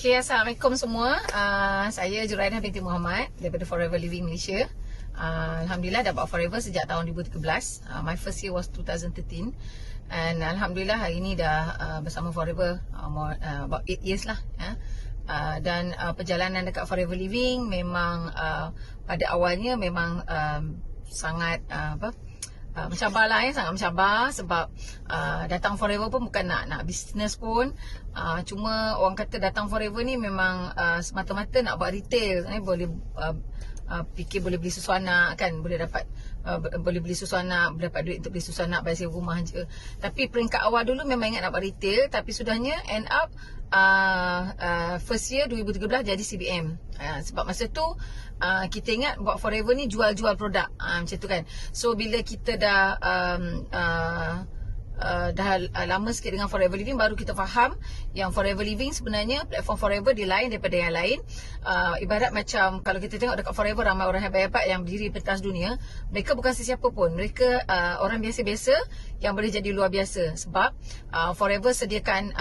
Okay, Assalamualaikum semua. Saya Jurainah binti Muhammad daripada Forever Living Malaysia. Alhamdulillah dah buat Forever sejak tahun 2013. My first year was 2013. And Alhamdulillah hari ni dah bersama Forever about 8 years lah. Dan perjalanan dekat Forever Living memang pada awalnya memang sangat mencabar lah, sangat mencabar sebab datang Forever pun bukan nak bisnes pun, cuma orang kata datang Forever ni memang semata-mata nak buat retail, boleh fikir boleh beli susu anak kan, boleh beli susu anak, dapat duit untuk beli susu anak, bayar sewa rumah je. Tapi peringkat awal dulu memang ingat nak buat retail, tapi sudahnya end up first year 2013 jadi CBM. Sebab masa tu kita ingat buat Forever ni jual-jual produk, macam tu kan. So bila kita dah lama sikit dengan Forever Living, baru kita faham yang Forever Living sebenarnya platform Forever dia lain daripada yang lain. Ibarat macam kalau kita tengok dekat Forever, ramai orang hebat-hebat yang berdiri pentas dunia. Mereka bukan sesiapa pun, mereka orang biasa-biasa yang boleh jadi luar biasa. Sebab Forever sediakan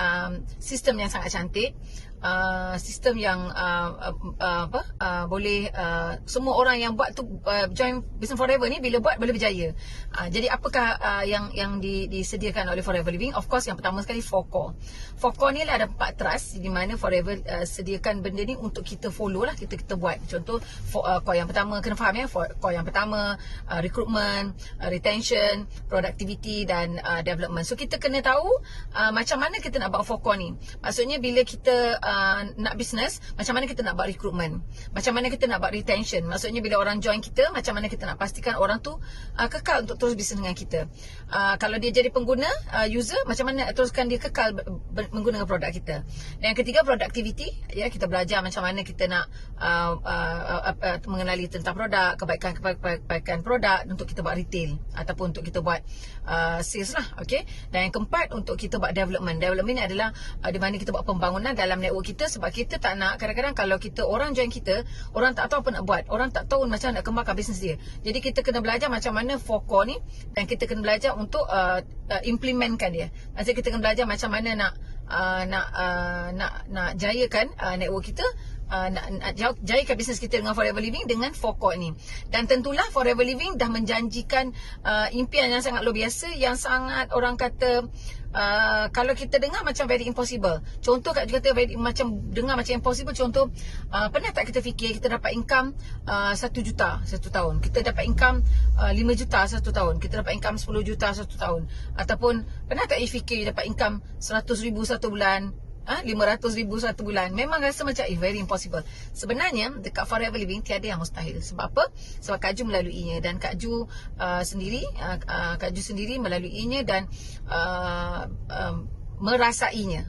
sistem yang sangat cantik, sistem yang boleh semua orang yang buat tu join Business Forever ni, bila buat boleh berjaya. Jadi apakah yang disediakan oleh Forever Living? Of course yang pertama sekali 4core. 4core ni lah ada 4 trust di mana Forever sediakan benda ni untuk kita follow lah, kita buat. Contoh core yang pertama, kena faham ya, core yang pertama recruitment, retention, productivity dan development. So kita kena tahu macam mana kita nak buat 4core ni. Maksudnya bila kita nak bisnes, macam mana kita nak buat recruitment, macam mana kita nak buat retention. Maksudnya bila orang join kita, macam mana kita nak pastikan orang tu kekal untuk terus bisnes dengan kita. Kalau dia jadi pengguna, user, macam mana teruskan dia kekal menggunakan produk kita. Dan yang ketiga, productivity, ya, kita belajar macam mana kita nak mengenali tentang produk, kebaikan produk untuk kita buat retail ataupun untuk kita buat sales lah. Okay. Dan yang keempat, untuk kita buat development ni adalah di mana kita buat pembangunan dalam network kita. Sebab kita tak nak, kadang-kadang kalau kita orang join kita, orang tak tahu apa nak buat, orang tak tahu macam nak kembangkan bisnes dia. Jadi kita kena belajar macam mana 4core ni, dan kita kena belajar untuk implementkan dia. Maksudnya kita kena belajar macam mana nak jayakan network kita, nak jayakan bisnes kita dengan Forever Living dengan 4core ni. Dan tentulah Forever Living dah menjanjikan impian yang sangat luar biasa, yang sangat orang kata kalau kita dengar macam very impossible. Contoh Kak Ju kata macam dengar macam impossible. Contoh, pernah tak kita fikir kita dapat income 1 juta satu tahun, kita dapat income 5 juta satu tahun, kita dapat income 10 juta satu tahun? Ataupun pernah tak fikir dapat income 100,000 satu bulan, 500,000 satu bulan? Memang rasa macam very impossible. Sebenarnya dekat Forever Living tiada yang mustahil. Sebab apa? Sebab Kak Ju melaluinya, dan Kak Ju sendiri melaluinya dan merasainya.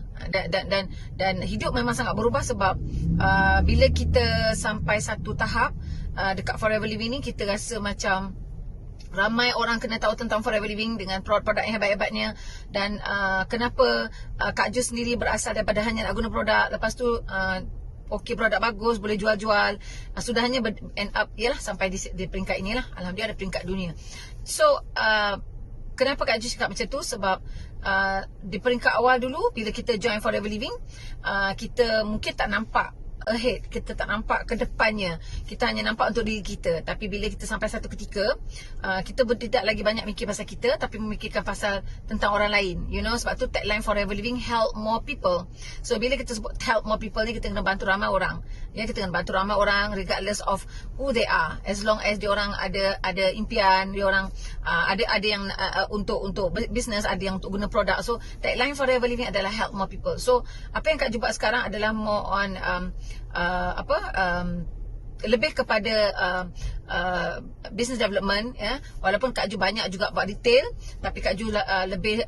Dan hidup memang sangat berubah. Sebab bila kita sampai satu tahap dekat Forever Living ni, kita rasa macam ramai orang kena tahu tentang Forever Living dengan produk-produk yang hebat-hebatnya. Dan kenapa Kak Ju sendiri berasal daripada hanya nak guna produk, lepas tu okey, produk bagus, boleh jual-jual, sudahnya end up ialah sampai di peringkat inilah. Alhamdulillah ada peringkat dunia. So kenapa Kak Ju cakap macam tu? Sebab di peringkat awal dulu, bila kita join Forever Living, kita mungkin tak nampak ahead, kita tak nampak ke depannya, kita hanya nampak untuk diri kita. Tapi bila kita sampai satu ketika, kita tidak lagi banyak mikir pasal kita, tapi memikirkan pasal tentang orang lain, you know. Sebab tu tagline Forever Living, help more people. So bila kita sebut help more people ni, kita kena bantu ramai orang, ya, kita kena bantu ramai orang regardless of who they are, as long as dia orang ada impian, dia orang ada yang untuk business, ada yang untuk guna produk. So tagline Forever Living adalah help more people. So apa yang Kak Ju buat sekarang adalah more on lebih kepada business development, ya. Walaupun Kak Ju banyak juga buat retail, tapi Kak Ju lebih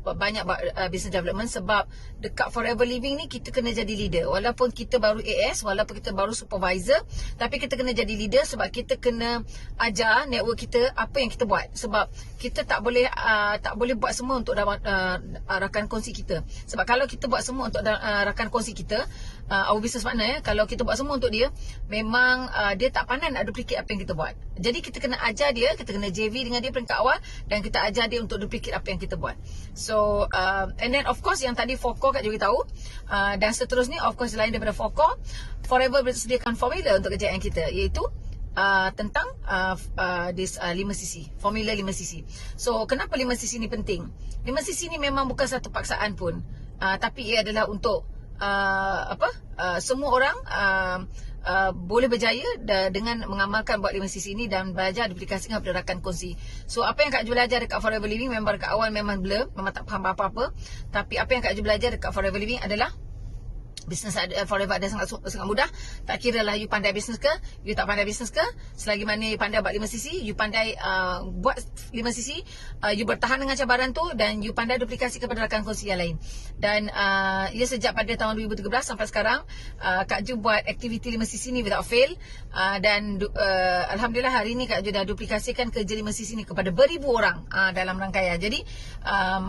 banyak buat business development. Sebab dekat Forever Living ni kita kena jadi leader. Walaupun kita baru AS, walaupun kita baru supervisor, tapi kita kena jadi leader. Sebab kita kena ajar network kita apa yang kita buat. Sebab kita tak boleh buat semua untuk rakan kongsi kita. Sebab kalau kita buat semua untuk rakan kongsi kita, our business partner kalau kita buat semua untuk dia, memang dia tak pandai nak duplicate apa yang kita buat. Jadi kita kena ajar dia, kita kena JV dengan dia peringkat awal, dan kita ajar dia untuk duplicate apa yang kita buat. So and then of course yang tadi 4 core Kak Ju tahu, dan seterusnya of course selain daripada 4 core, Forever bersediakan formula untuk kejayaan kita, iaitu tentang 5cc, formula 5cc. So kenapa 5cc ni penting? 5cc ni memang bukan satu paksaan pun, tapi ia adalah untuk semua orang boleh berjaya dengan mengamalkan buat 5cc ni dan belajar duplikasikan pada rakan kongsi. So apa yang Kak Ju belajar dekat Forever Living, memang dekat awal memang blur, memang tak faham apa-apa, tapi apa yang Kak Ju belajar dekat Forever Living adalah bisnes Forever ada sangat mudah. Tak kira lah you pandai bisnes ke, you tak pandai bisnes ke, selagi mana you pandai buat 5cc, you pandai buat 5cc, you bertahan dengan cabaran tu, dan you pandai duplikasi kepada rakan kongsi yang lain. Dan ia sejak pada tahun 2013 sampai sekarang, Kak Ju buat aktiviti 5cc ni without fail, dan Alhamdulillah hari ni Kak Ju dah duplikasikan kerja 5cc ni kepada beribu orang dalam rangkaian. Jadi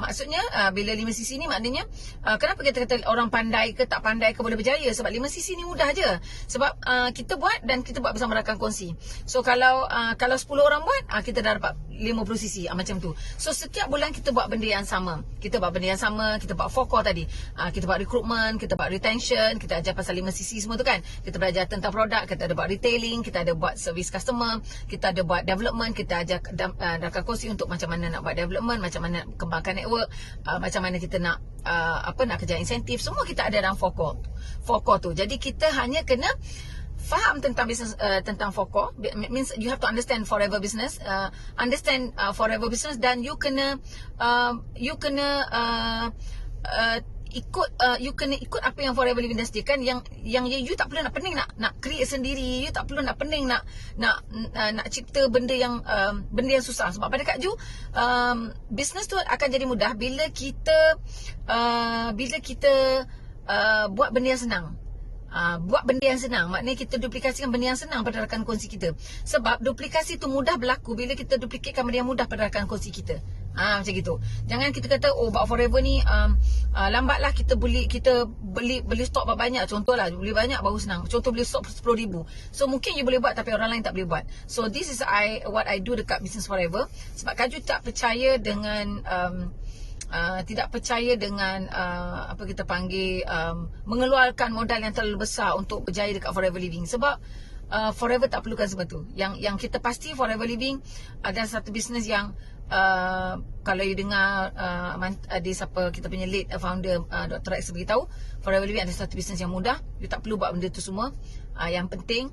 maksudnya bila 5cc ni maknanya, kenapa kita kata orang pandai ke tak pandai ke boleh berjaya? Sebab 5cc ni mudah je. Sebab kita buat, dan kita buat bersama rakan kongsi. So kalau 10 orang buat, kita dah dapat 50cc macam tu. So setiap bulan kita buat benda yang sama. Kita buat 4 core tadi. Kita buat recruitment, kita buat retention, kita ajar pasal 5cc semua tu kan. Kita belajar tentang produk, kita ada buat retailing, kita ada buat service customer, kita ada buat development, kita ajar rakan kongsi untuk macam mana nak buat development, macam mana nak kembangkan network, macam mana kita nak nak kerja insentif, semua kita ada dalam 4 core tu. Jadi kita hanya kena faham tentang bisnes, tentang 4 core. Means you have to understand Forever business, Forever business, dan you kena ikut apa yang Forever Living dah sediakan, yang you tak perlu nak pening nak create sendiri, you tak perlu nak pening nak cipta benda yang susah. Sebab pada Kak Ju, business tu akan jadi mudah bila kita buat benda yang senang. Buat benda yang senang, maknanya kita duplikasikan benda yang senang pada rakan kongsi kita. Sebab duplikasi tu mudah berlaku bila kita duplikatkan benda yang mudah pada rakan kongsi kita. Macam gitu. Jangan kita kata buat Forever ni lambatlah kita beli stok banyak. Contohlah beli banyak baru senang. Contoh beli stok 10,000. So mungkin you boleh buat tapi orang lain tak boleh buat. So this is what I do dekat Business Forever. Sebab Kak Ju tak percaya dengan apa kita panggil mengeluarkan modal yang terlalu besar untuk berjaya dekat Forever Living. Sebab Forever tak perlukan sebab tu. Yang kita pasti Forever Living adalah satu bisnes yang kalau you dengar di siapa kita punya lead founder Dr. X beritahu, Forever Living adalah satu bisnes yang mudah. You tak perlu buat benda tu semua. Yang penting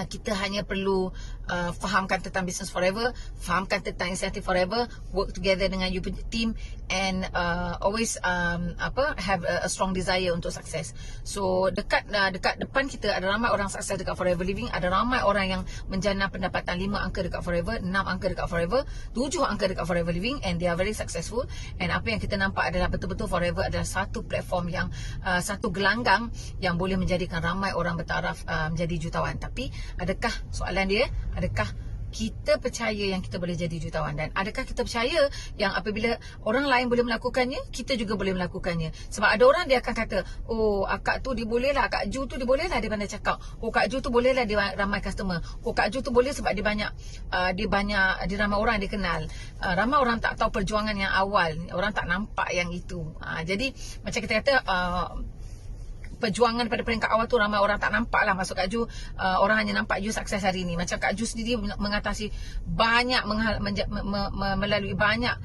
kita hanya perlu fahamkan tentang Business Forever, fahamkan tentang Incentive Forever, work together dengan you punya team, and always have a strong desire untuk sukses. So dekat depan kita ada ramai orang sukses dekat Forever Living. Ada ramai orang yang menjana pendapatan 5 angka dekat Forever, 6 angka dekat Forever, 7 angka dekat Forever Living, and they are very successful. And apa yang kita nampak adalah betul-betul Forever adalah satu platform yang satu gelanggang yang boleh menjadikan ramai orang bertaraf menjadi jutawan. Tapi adakah soalan dia, adakah kita percaya yang kita boleh jadi jutawan? Dan adakah kita percaya yang apabila orang lain boleh melakukannya, kita juga boleh melakukannya? Sebab ada orang dia akan kata, akak tu dia boleh lah, Kak Ju tu dia boleh lah, dia pandai cakap. Kak Ju tu boleh lah, dia ramai customer. Kak Ju tu boleh sebab dia ramai orang dia kenal. Ramai orang tak tahu perjuangan yang awal, orang tak nampak yang itu. Jadi macam kita kata, perjuangan pada peringkat awal tu ramai orang tak nampak lah. Maksud Kak Ju, orang hanya nampak you sukses hari ni. Macam Kak Ju sendiri mengatasi banyak melalui banyak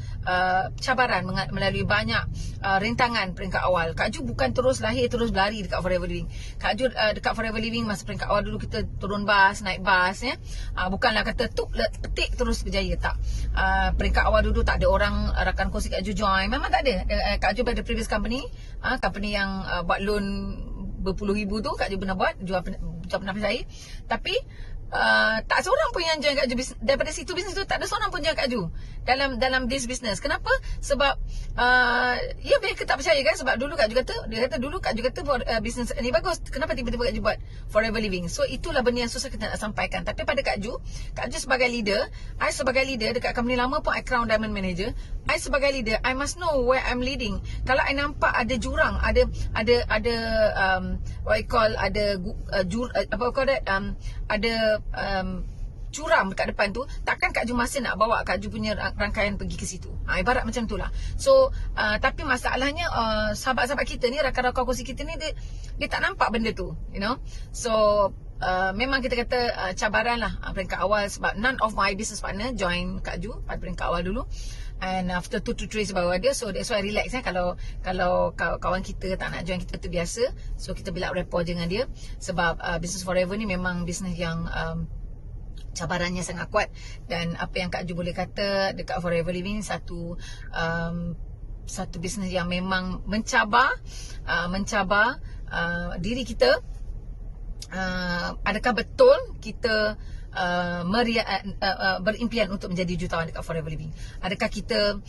cabaran, melalui banyak rintangan peringkat awal. Kak Ju bukan terus lahir terus berlari dekat Forever Living. Kak Ju dekat Forever Living masa peringkat awal dulu kita turun bas, naik bas ya. Bukanlah kata petik terus berjaya, tak. Peringkat awal dulu tak ada orang rakan kongsi Kak Ju join. Memang tak ada. Kak Ju pada previous company yang buat loan berpuluh ribu tu Kak Ju pernah buat, jual penapis air. Tapi tak seorang pun yang join Kak Ju. Daripada situ bisnes tu tak ada seorang pun join Kak Ju dalam this business. Kenapa? Sebab ya mereka tak percaya kan. Sebab dulu Kak Ju kata, dia kata dulu Kak Ju kata bisnes ni bagus, kenapa tiba-tiba Kak Ju buat Forever Living? So itulah benda yang susah kita nak sampaikan. Tapi pada Kak Ju sebagai leader, I sebagai leader dekat company lama pun I Crown Diamond Manager, I sebagai leader I must know where I'm leading. Kalau I nampak ada jurang, ada what I call, ada ada curam dekat depan tu, takkan Kak Ju masih nak bawa Kak Ju punya rangkaian pergi ke situ. Ibarat macam tu lah. So tapi masalahnya sahabat-sahabat kita ni, rakan-rakan kongsi kita ni, dia tak nampak benda tu, you know. So memang kita kata cabaran lah peringkat awal, sebab none of my business partner join Kak Ju pada peringkat awal dulu. And after 2 to 3 baru ada. So that's why relax Kalau kawan kita tak nak join kita tu biasa. So kita build up rapport dengan dia. Sebab Business Forever ni memang bisnes yang cabarannya sangat kuat. Dan apa yang Kak Ju boleh kata dekat Forever Living, satu bisnes yang memang mencabar diri kita. Adakah betul kita berimpian untuk menjadi jutawan dekat Forever Living? Adakah kita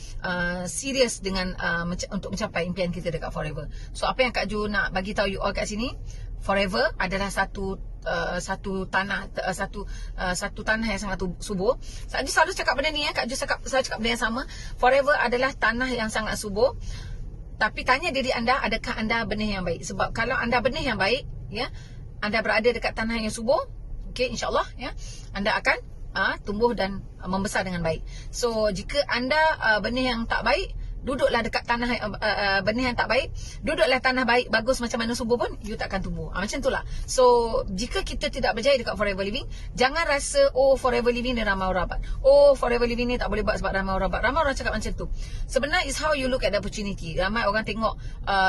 serius dengan untuk mencapai impian kita dekat Forever? So apa yang Kak Ju nak bagi tahu you all kat sini, Forever adalah satu tanah yang sangat subur. Kak Ju selalu cakap benda ni Kak Ju selalu cakap benda yang sama. Forever adalah tanah yang sangat subur. Tapi tanya diri anda, adakah anda benih yang baik? Sebab kalau anda benih yang baik, ya, anda berada dekat tanah yang subur, okey, insya-Allah ya, anda akan tumbuh dan membesar dengan baik. So jika anda benih yang tak baik, duduklah dekat tanah benih yang tak baik, duduklah tanah baik bagus macam mana subur pun you tak akan tumbuh. Macam itulah. So jika kita tidak berjaya dekat Forever Living, jangan rasa Forever Living ni ramai orang buat. Forever Living ni tak boleh buat sebab ramai orang buat. Ramai orang cakap macam tu. Sebenarnya is how you look at the opportunity. Ramai orang tengok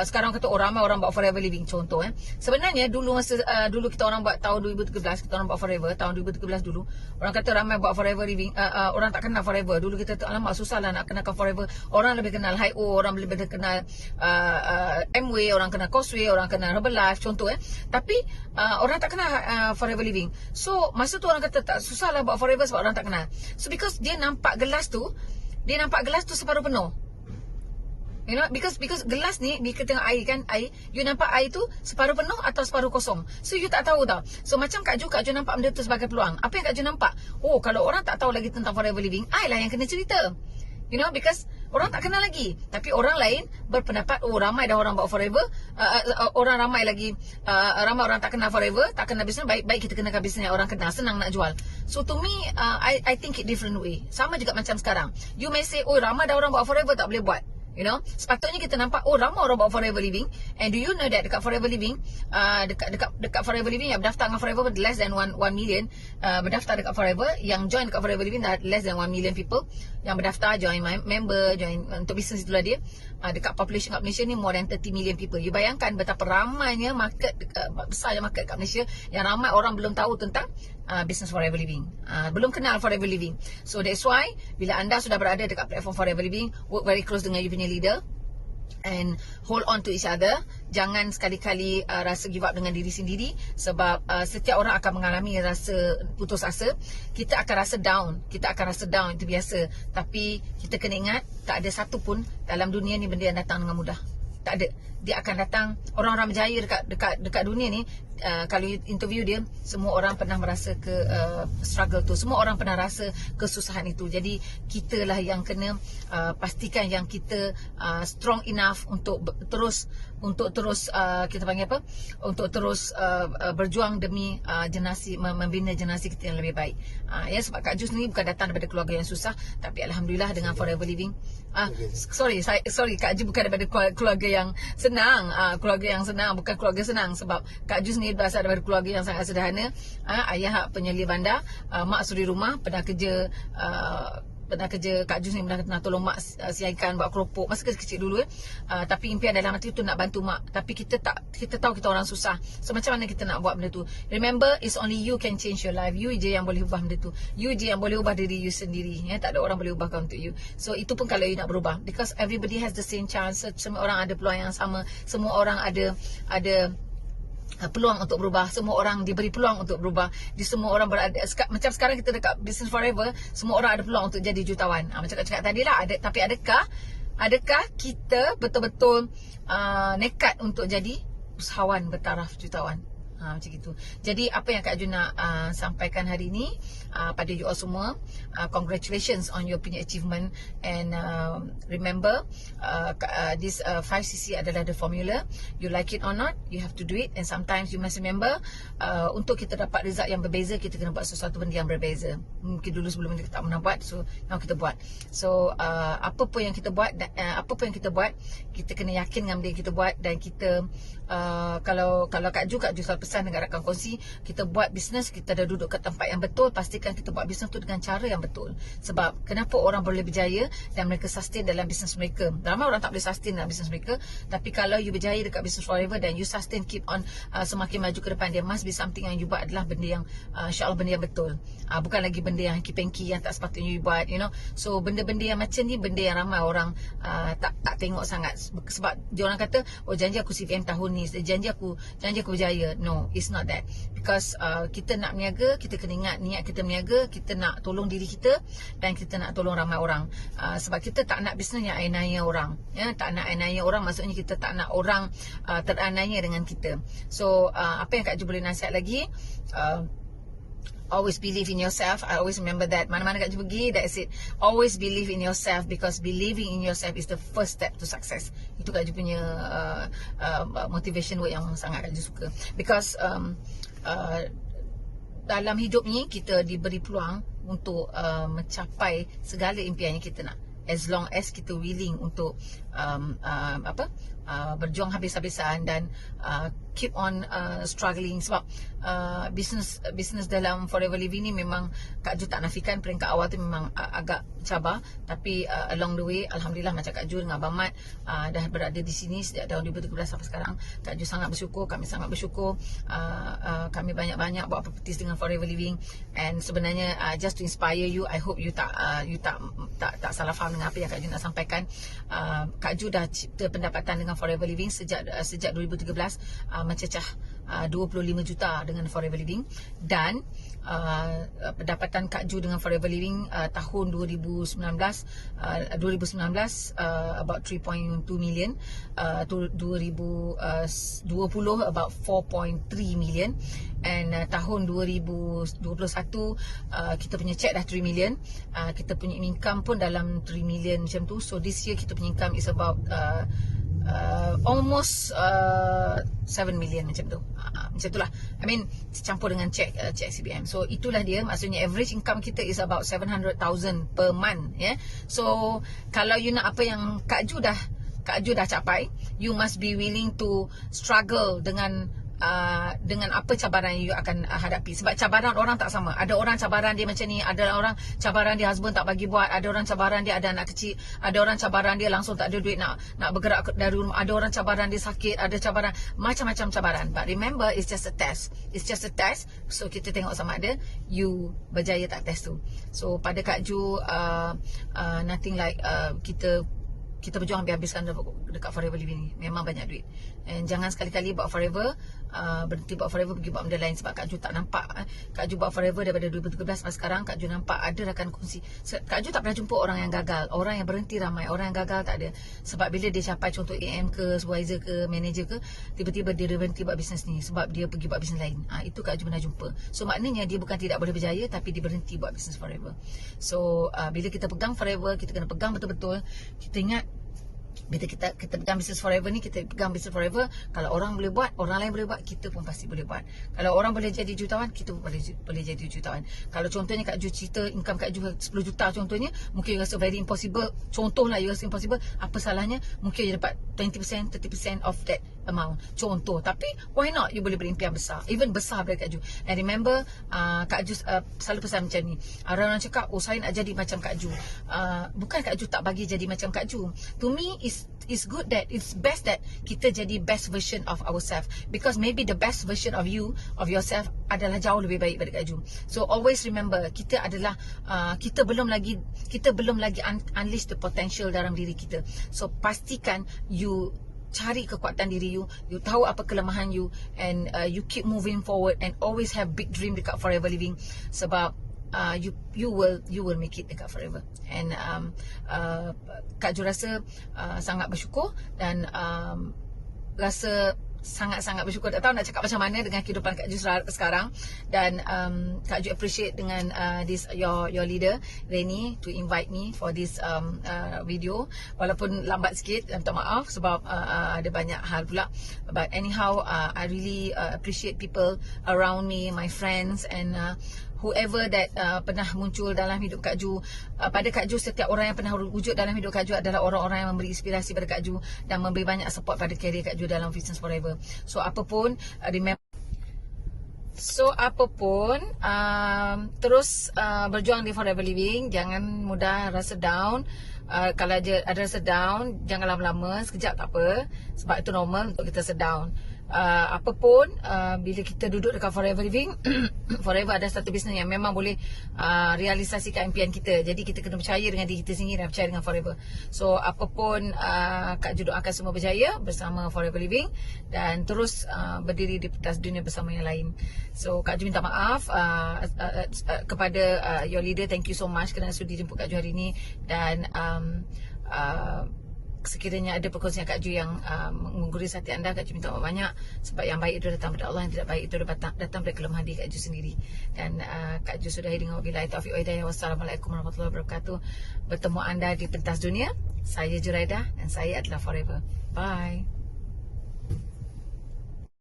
sekarang kata ramai orang buat Forever Living, contoh sebenarnya dulu masa dulu kita orang buat tahun 2013, kita orang buat Forever tahun 2013 dulu, orang kata ramai buat Forever Living, orang tak kenal Forever. Dulu kita tu alamak susah lah nak kenalkan Forever. Orang lebih kenal Hi-O, orang lebih kenal Amway, orang kenal Causeway, orang kenal Herbalife, contoh tapi orang tak kenal Forever Living. So masa tu orang kata tak susah lah buat Forever sebab orang tak kenal. So because dia nampak gelas tu separuh penuh. You know, because gelas ni di tengah air kan, air, you nampak air tu separuh penuh atau separuh kosong. So you tak tahu tau. So macam Kak Ju nampak benda tu sebagai peluang. Apa yang Kak Ju nampak? Kalau orang tak tahu lagi tentang Forever Living, I lah yang kena cerita. You know, because orang tak kenal lagi. Tapi orang lain berpendapat, ramai dah orang buat Forever, ramai orang tak kenal Forever, tak kenal bisnes, baik kita kenalkan bisnes yang orang kenal, senang nak jual. So to me, I think it different way. Sama juga macam sekarang. You may say, ramai dah orang buat Forever, tak boleh buat. You know, sepatutnya kita nampak ramai orang buat Forever Living. And do you know that dekat Forever Living, dekat Forever Living yang berdaftar dengan Forever less than 1 million berdaftar dekat Forever, yang join dekat Forever Living dah less than 1 million people yang berdaftar, join member, join untuk bisnes itulah dia. Dekat population kat Malaysia ni more than 30 million people. You bayangkan betapa ramainya market, besarnya market kat Malaysia, yang ramai orang belum tahu tentang business Forever Living, belum kenal Forever Living. So that's why bila anda sudah berada dekat platform Forever Living, work very close dengan you punya leader and hold on to each other. Jangan sekali-kali rasa give up dengan diri sendiri. Sebab setiap orang akan mengalami rasa putus asa. Kita akan rasa down, itu biasa. Tapi kita kena ingat, tak ada satu pun dalam dunia ni benda yang datang dengan mudah. Tak ada. Dia akan datang. Orang-orang berjaya dekat dunia ni, kalau interview dia, semua orang pernah merasa struggle tu. Semua orang pernah rasa kesusahan itu. Jadi kitalah yang kena pastikan yang kita strong enough untuk terus kita panggil apa? Untuk terus berjuang demi membina generasi kita yang lebih baik. Ya, sebab Kak Ju ni bukan datang daripada keluarga yang susah, tapi alhamdulillah dengan Forever Living. Sorry Kak Ju bukan daripada keluarga yang senang. Keluarga yang senang, bukan keluarga senang. Sebab Kak Ju ni berasal daripada keluarga yang sangat sederhana. Ayah penyelia bandar, mak suri rumah, pernah kerja Kak Ju ni pernah tolong mak siaikan, buat keropok masa kecil dulu tapi impian dalam hati tu nak bantu mak. Tapi kita tahu kita orang susah. So macam mana kita nak buat benda tu? Remember, it's only you can change your life. You je yang boleh ubah benda tu. You je yang boleh ubah diri you sendiri, ya. Tak ada orang boleh ubahkan untuk you. So itu pun kalau you nak berubah, because everybody has the same chance. Semua orang ada peluang yang sama. Semua orang ada peluang untuk berubah. Semua orang diberi peluang untuk berubah. Di semua orang berada, macam sekarang kita dekat Business Forever, semua orang ada peluang untuk jadi jutawan. Macam kat cakap tadi lah, tapi adakah kita betul-betul nekat untuk jadi usahawan bertaraf jutawan? Macam itu. Jadi apa yang Kak Ju nak sampaikan hari ni pada you all semua, congratulations on your punya achievement, and remember this 5cc adalah the formula. You like it or not, you have to do it, and sometimes you must remember untuk kita dapat result yang berbeza, kita kena buat sesuatu benda yang berbeza. Mungkin dulu sebelum ni kita tak pernah buat, so now kita buat. So apa pun yang kita buat, kita kena yakin dengan benda yang kita buat, dan kita kalau Kak Ju selalu pesan dengan rakan kongsi, kita buat bisnes, kita dah duduk kat tempat yang betul, pastikan kita buat bisnes tu dengan cara yang betul. Sebab kenapa orang boleh berjaya dan mereka sustain dalam bisnes mereka? Ramai orang tak boleh sustain dalam bisnes mereka, tapi kalau you berjaya dekat Business Forever dan you sustain, keep on semakin maju ke depan, there must be something yang you buat adalah benda yang insyaAllah benda yang betul, bukan lagi benda yang hanky-panky yang tak sepatutnya you buat, you know. So benda-benda yang macam ni, benda yang ramai orang tak tengok sangat. Sebab dia orang kata, oh janji aku CVM tahun ni, janji aku berjaya. No, it's not that. Because kita nak berniaga, kita kena ingat niat kita berniaga, kita nak tolong diri kita dan kita nak tolong ramai orang. Sebab kita tak nak bisnes yang aniaya orang, ya. Tak nak aniaya orang, maksudnya kita tak nak orang teraniaya dengan kita. So apa yang Kak Ju boleh nasihat lagi, always believe in yourself. I always remember that. Mana-mana Kak Ju pergi, that's it. Always believe in yourself, because believing in yourself is the first step to success. Itu Kak Ju punya motivation word yang sangat Kak Ju suka. Because dalam hidup ni kita diberi peluang untuk mencapai segala impian yang kita nak, as long as kita willing untuk berjuang habis-habisan dan keep on struggling. Sebab business dalam Forever Living ni memang Kak Ju tak nafikan peringkat awal tu memang agak cabar, tapi along the way, Alhamdulillah, macam Kak Ju dengan Abang Mat dah berada di sini sejak tahun 2013 sampai sekarang. Kak Ju sangat bersyukur, kami sangat bersyukur. Kami banyak-banyak buat properties dengan Forever Living, and sebenarnya just to inspire you, I hope you tak salah faham dengan apa yang Kak Ju nak sampaikan. Kak Ju dah cipta pendapatan dengan Forever Living sejak 2013, mencecah 25 juta dengan Forever Living, dan pendapatan Kak Ju dengan Forever Living tahun 2019 about 3.2 million, 2020 about 4.3 million, and tahun 2021 kita punya check dah 3 million, kita punya income pun dalam 3 million macam tu. So this year kita punya income is about almost 7 million macam tu. Macam itulah. I mean, campur dengan check CBM. So itulah dia, maksudnya average income kita is about 700,000 per month, ya. Yeah? So kalau you nak apa yang Kak Ju dah capai, you must be willing to struggle dengan apa cabaran you akan hadapi. Sebab cabaran orang tak sama. Ada orang cabaran dia macam ni, ada orang cabaran dia husband tak bagi buat, ada orang cabaran dia ada anak kecil, ada orang cabaran dia langsung tak ada duit nak bergerak dari rumah, ada orang cabaran dia sakit, ada cabaran, macam-macam cabaran. But remember, it's just a test. It's just a test. So kita tengok sama ada you berjaya tak test tu. So pada Kak Ju, nothing like kita berjuang habis-habiskan dekat Forever Living ni. Memang banyak duit. And jangan sekali-kali buat Forever, berhenti buat Forever, pergi buat benda lain. Sebab Kak Ju tak nampak, Kak Ju buat Forever daripada 2013 sampai sekarang. Kak Ju nampak ada rakan kongsi. Kak Ju tak pernah jumpa orang yang gagal. Orang yang berhenti ramai, orang yang gagal tak ada. Sebab bila dia capai contoh AM ke, supervisor ke, manager ke, tiba-tiba dia berhenti buat bisnes ni sebab dia pergi buat bisnes lain. Itu Kak Ju pernah jumpa. So maknanya dia bukan tidak boleh berjaya, tapi dia berhenti buat bisnes Forever. So bila kita pegang Forever, kita kena pegang betul-betul. Kita ingat, bila kita pegang Business Forever ni, kita pegang Business Forever, kalau orang boleh buat, orang lain boleh buat, kita pun pasti boleh buat. Kalau orang boleh jadi jutawan, kita pun boleh jadi jutawan. Kalau contohnya Kak Ju cerita income Kak Ju 10 juta contohnya, mungkin you rasa very impossible. Contohlah you rasa impossible, apa salahnya? Mungkin you dapat 20%, 30% of that amount. Contoh. Tapi why not you boleh berimpian besar, even besar dari Kak Ju. And remember, Kak Ju selalu pesan macam ni. Orang cakap, oh saya nak jadi macam Kak Ju. Bukan Kak Ju tak bagi jadi macam Kak Ju. To me, it's good that it's best that kita jadi best version of ourselves, because maybe the best version of you, of yourself, adalah jauh lebih baik daripada Kak Ju. So always remember, kita adalah kita belum lagi unleash the potential dalam diri kita. So pastikan you cari kekuatan diri you, you tahu apa kelemahan you, and you keep moving forward and always have big dream dekat Forever Living. Sebab you will make it dekat Forever. And Kak Ju rasa sangat bersyukur, dan rasa sangat-sangat bersyukur. Tak tahu nak cakap macam mana dengan kehidupan Kak Ju sekarang. Dan Kak Ju appreciate dengan this your leader Reni to invite me for this video. Walaupun lambat sikit, minta maaf sebab ada banyak hal pula. But anyhow, I really appreciate people around me, my friends, and whoever that pernah muncul dalam hidup Kak Ju. Pada Kak Ju, setiap orang yang pernah wujud dalam hidup Kak Ju adalah orang-orang yang memberi inspirasi pada Kak Ju dan memberi banyak support pada career Kak Ju dalam Business Forever. So apapun, terus berjuang di Forever Living. Jangan mudah rasa down. Kalau ada rasa down, jangan lama-lama, sekejap tak apa, sebab itu normal untuk kita sedown. Apapun, bila kita duduk dekat Forever Living, Forever ada satu bisnes yang memang boleh realisasikan impian kita. Jadi kita kena percaya dengan diri kita sendiri dan percaya dengan Forever. So apapun, Kak Ju doakan semua berjaya bersama Forever Living, dan terus berdiri di pentas dunia bersama yang lain. So Kak Ju minta maaf kepada your leader. Thank you so much kerana sudi jemput Kak Ju hari ini. Dan sekiranya ada perkongsian Kak Ju yang menggurus hati anda, Kak Ju minta maaf banyak. Sebab yang baik itu datang daripada Allah, yang tidak baik itu datang dari kelemahan diri Kak Ju sendiri. Dan Kak Ju sudahi dengan wabillahi taufiq wa hidayah. Wassalamualaikum warahmatullahi wabarakatuh. Bertemu anda di pentas dunia. Saya Juraida dan saya adalah Forever. Bye.